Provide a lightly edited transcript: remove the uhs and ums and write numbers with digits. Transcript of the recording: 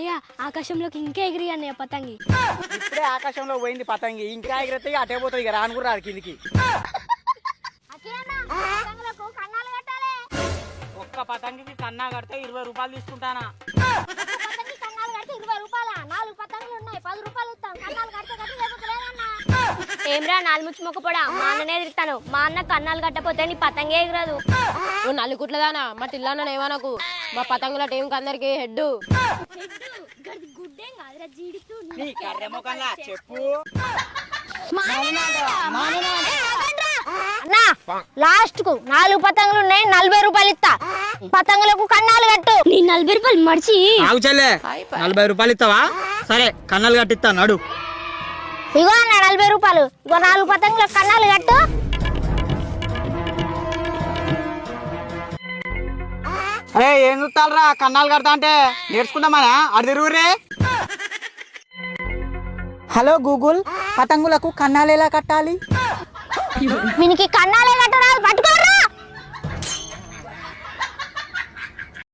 అన్నయ్య ఆకాశంలోకి ఇంకా ఎగిరి అన్నయ్య పతంగి. ఇప్పుడే ఆకాశంలో పోయింది పతంగి, ఇంకా ఎగిరితే అటే పోతుంది ఇక రాను కూడా రాదు కిందికి. ఒక్క పతంగికి కన్నా కడితే 20 రూపాయలు తీసుకుంటానా? ఏమ్రా నాలుముచ్చి మొక్కపోడా, మా అన్ననే తిడతాను. మా అన్న కన్నాలు కట్టపోతే నీ పతంగే ఎగరదు. నువ్వు నలుగుట్లదానా మా తిల్లాన్న ఏమనకు. మా పతంగుల టీం కి అందరికి హెడ్. నీ కర్రె ముఖంలా చెప్పు. లాస్ట్ కు 4 పతంగులు ఉన్నాయి, 40 రూపాయలు ఇస్తా. పతంగులకు కన్నాలు కట్టు. నీ 40 రూపాయలు మర్చి ఆగు చెల్లె, 40 రూపాయలు ఇస్తావా? సరే కన్నాలు కట్టిస్తా నడు. ఇగో అన్న 40 రూపాయలు. ఇగో 4 పతంగులకు కన్నాలు కట్టు. అరే ఏం చూస్తారా కన్నాలు కడతా అంటే నేర్చుకుందామనా? అది తిరుగురే. హలో గూగుల్, పతంగులకు కన్నాలు ఎలా కట్టాలి? వీనికి కన్నాలే కట్టడం